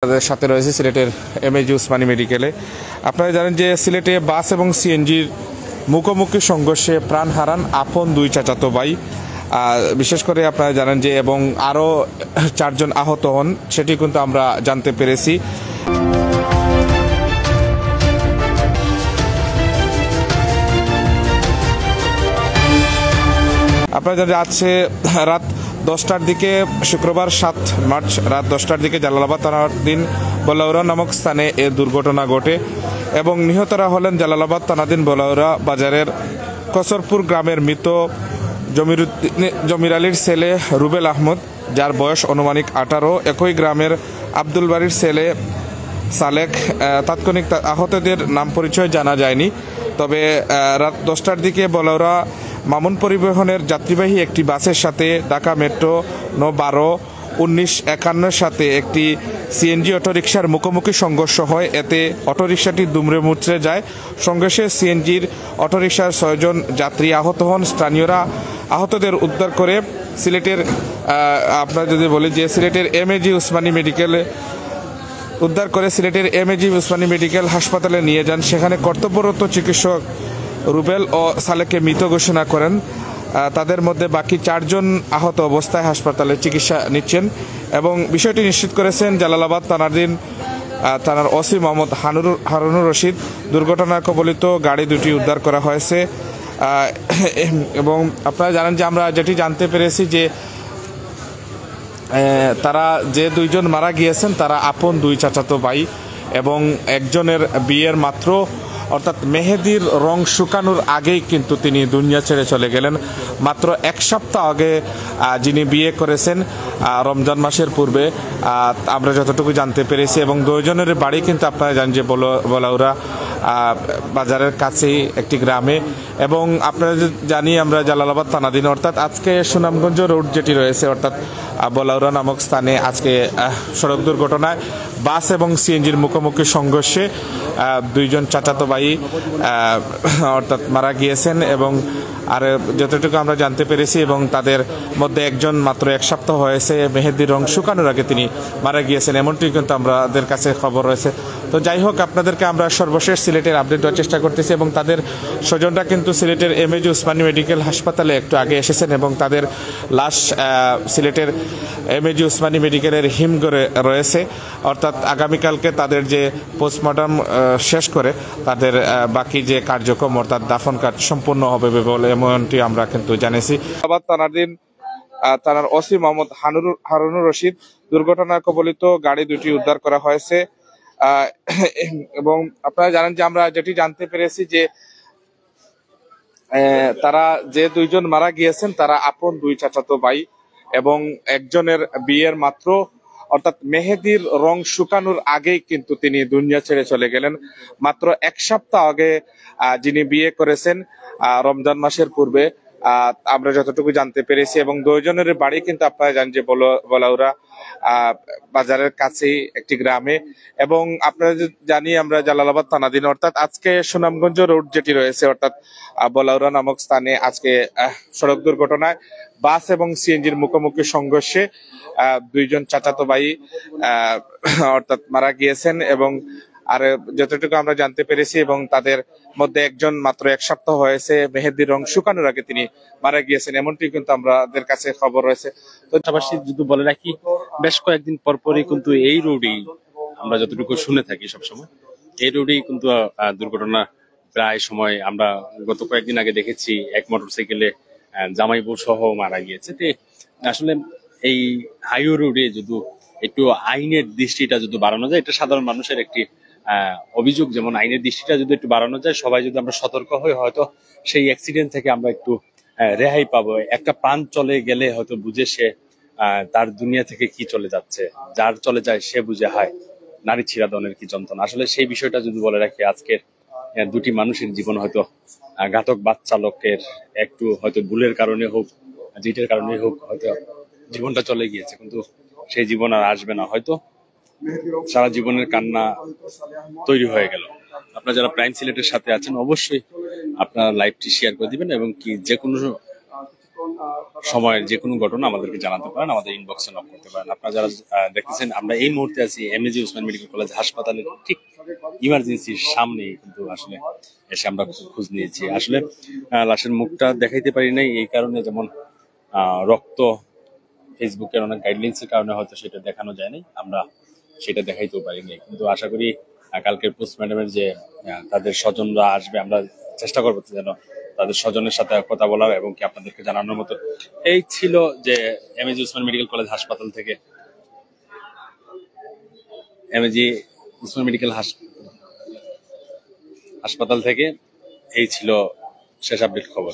তাদের সাথে রয়েছে সিলেটের এমএজি উসমানী মেডিকেলে। আপনারা জানেন যে সিলেটে বাস এবং সিএনজির মুখোমুখি সংঘর্ষে প্রাণ হারান আপন দুই চাচাতো ভাই। বিশেষ করে আপনারা জানেন যে এবং আরও 4 জন আহত হন, সেটি কিন্তু আমরা জানতে পেরেছি। আপনারা জানেন আছে রাত 10টার দিকে শুক্রবার 7 মার্চ রাত 10টার দিকে জালালাবাদ থানাধীন বলাউড়া নামক স্থানে এ দুর্ঘটনা ঘটে এবং নিহতরা হলেন জালালাবাদ থানাধীন বলাউড়া বাজারের কসরপুর গ্রামের মৃত জমির আলীর ছেলে রুবেল আহমদ, যার বয়স অনুমানিক 18। একই গ্রামের আব্দুল বাড়ির ছেলে সালেক। তাৎক্ষণিক আহতদের নাম পরিচয় জানা যায়নি। তবে রাত 10টার দিকে বলাউড়া মামুন পরিবহনের যাত্রীবাহী একটি বাসের সাথে ঢাকা মেট্রো 9-12-19-51 সাথে একটি সিএনজি অটোরিকশার মুখোমুখি সংঘর্ষ হয়। এতে অটোরিকশাটি দুমড়ে মুচড়ে যায়। সংঘর্ষে সিএনজির অটোরিকশার 6 জন যাত্রী আহত হন। স্থানীয়রা আহতদের উদ্ধার করে সিলেটের আপনারা যদি বলি যে সিলেটের এমএজি উসমানী মেডিকেলে উসমানী মেডিকেল হাসপাতালে নিয়ে যান। সেখানে কর্তব্যরত চিকিৎসক রুবেল ও সালেককে মৃত ঘোষণা করেন। তাদের মধ্যে বাকি 4 জন আহত অবস্থায় হাসপাতালে চিকিৎসা নিচ্ছেন এবং বিষয়টি নিশ্চিত করেছেন জালালাবাদ থানার ওসি মোহাম্মদ হারুনুর রশিদ। দুর্ঘটনার কবলিত গাড়ি দুটি উদ্ধার করা হয়েছে এবং আপনারা জানেন যে আমরা যেটি জানতে পেরেছি যে তারা যে 2 জন মারা গিয়েছেন তারা আপন 2 চাচাতো ভাই এবং একজনের বিয়ের মাত্র অর্থাৎ মেহেদির রং শুকানোর আগেই কিন্তু তিনি দুনিয়া ছেড়ে চলে গেলেন। মাত্র 1 সপ্তাহ আগে যিনি বিয়ে করেছেন রমজান মাসের পূর্বে, আমরা যতটুকু জানতে পেরেছি। এবং 2 জনের বাড়ি কিন্তু আপনারা জানেন যে বলাউড়া বাজারের কাছেই একটি গ্রামে। এবং আপনারা জানি আমরা জালালাবাদ থানাধীন অর্থাৎ আজকে সুনামগঞ্জ রোড যেটি রয়েছে অর্থাৎ বলাউড়া নামক স্থানে আজকে সড়ক দুর্ঘটনায় বাস এবং সিএনজির মুখোমুখি সংঘর্ষে 2 জন চাচাতো ভাই অর্থাৎ মারা গিয়েছেন এবং আর যতটুকু আমরা জানতে পেরেছি এবং তাদের মধ্যে একজন মাত্র 1 সপ্তাহ হয়েছে মেহেদির রং শুকানোর আগে তিনি মারা গিয়েছেন, এমনটি কিন্তু আমাদের কাছে খবর রয়েছে। তো যাই হোক, আপনাদেরকে আমরা সর্বশেষ সিলেটের আপডেট দেওয়ার চেষ্টা করতেছি এবং তাদের স্বজনরা কিন্তু সিলেটের এমএজি উসমানী মেডিকেল হাসপাতালে একটু আগে এসেছেন এবং তাদের লাশ সিলেটের এমএজি উসমানী মেডিকেলের হিমঘরে রয়েছে। অর্থাৎ আগামীকালকে তাদের যে পোস্টমর্টম শেষ করে তাদের বাকি যে কার্যক্রম অর্থাৎ দাফন কাজ সম্পূর্ণ হবে বলে এমনটি আমরা কিন্তু জানিয়েছি। থানার ওসি মোহাম্মদ হারুনুর রশিদ। দুর্ঘটনার কবলিত গাড়ি দুটি উদ্ধার করা হয়েছে এবং আপনারা জানেন যে আমরা যেটি জানতে পেরেছি যে তারা যে 2 জন মারা গিয়েছেন তারা আপন 2 চাচাতো ভাই এবং একজনের বিয়ের মাত্র অর্থাৎ মেহেদির রং শুকানোর আগেই কিন্তু তিনি দুনিয়া ছেড়ে চলে গেলেন। মাত্র 1 সপ্তাহ আগে যিনি বিয়ে করেছেন রমজান মাসের পূর্বে, আমরা যতটুকু জানতে পেরেছি। এবং 2 জনের বাড়ি কিন্তু আপনারা জানেন যে বলাউড়া বাজারের কাছেই একটি গ্রামে। এবং আপনারা জানি আমরা জালালাবাদ থানাধীন অর্থাৎ আজকে সুনামগঞ্জ রোড যেটি রয়েছে অর্থাৎ বলাউড়া নামক স্থানে আজকে সড়ক দুর্ঘটনায় বাস এবং সিএনজির মুখোমুখি সংঘর্ষে 2 জন চাচাতো ভাই অর্থাৎ মারা গিয়েছেন এবং আর যতটুকু আমরা জানতে পেরেছি এবং তাদের মধ্যে একজন মাত্র 1 সপ্তাহ হয়েছে মেহেদির রং শুকানোর আগে তিনি মারা গিয়েছেন, এমনটি কিন্তু আমাদের কাছে খবর রয়েছে। তো পাশাপাশি যদি বলে রাখি, বেশ কয়েকদিন পরপরই কিন্তু এই রোডেই আমরা যতটুকু শুনে থাকি সবসময় এই রোডেই কিন্তু দুর্ঘটনা প্রায় সময় আমরা গত কয়েকদিন আগে দেখেছি এক মোটরসাইকেলে জামাই বউ সহ মারা গিয়েছে। আসলে এই হাইওয়ে রোডে যদি একটু আইনের দৃষ্টিটা যদি বাড়ানো যায়, এটা সাধারণ মানুষের একটি অভিযোগ, যেমন আইনের দৃষ্টিটা যদি একটু বাড়ানো যায়, সবাই যদি আমরা সতর্ক হই, হয়তো সেই অ্যাক্সিডেন্ট থেকে আমরা একটু রেহাই পাবো। একটা প্রাণ চলে গেলে হয়তো বুঝে সে তার দুনিয়া থেকে কি চলে যাচ্ছে, যার চলে যায় সে বুঝে হয় নারী ছিড়াদনের কি যন্ত্রণা। আসলে সেই বিষয়টা যদি বলে রাখি, আজকের 2টি মানুষের জীবন হয়তো ঘাতক বাস চালকের একটু হয়তো ভুলের কারণে হোক, যেটার কারণে হোক, হয়তো জীবনটা চলে গিয়েছে, কিন্তু সেই জীবন আর আসবে না। হয়তো সারা জীবনের কান্না তৈরি হয়ে গেল। আপনারা যারা প্রাইম সিলেটের সাথে আছেন অবশ্যই আপনারা লাইভটি শেয়ার করে দিবেন এবং কি যে কোনো সময়ের যে কোনো ঘটনা আমাদেরকে জানাতে পারেন, আমাদের ইনবক্সে নক করতে পারেন। আপনারা যারা দেখতেছেন, আমরা এই মুহূর্তে আছি এমএজি ওসমানী মেডিকেল কলেজ হাসপাতালের ঠিক ইমার্জেন্সির সামনে, কিন্তু আসলে এসে আমরা খোঁজ নিয়েছি। আসলে লাশের মুখটা দেখাইতে পারি নাই এই কারণে, যেমন রক্ত, ফেসবুকের অনেক গাইডলাইন্স এর কারণে হয়তো সেটা দেখানো যায় নাই, আমরা সেটা দেখাইতেও পারিনি। কিন্তু আশা করি কালকের পোস্টমর্টমের যে তাদের স্বজনরা আসবে, আমরা চেষ্টা করবো যেন তাদের স্বজনের সাথে কথা বলার এবং কি আপনাদেরকে জানানোর মতো। এই ছিল যে এমএজি ওসমানী মেডিকেল কলেজ হাসপাতাল থেকে, এমএজি ওসমানী মেডিকেল হাসপাতাল থেকে এই ছিল শেষ আপডেট খবর।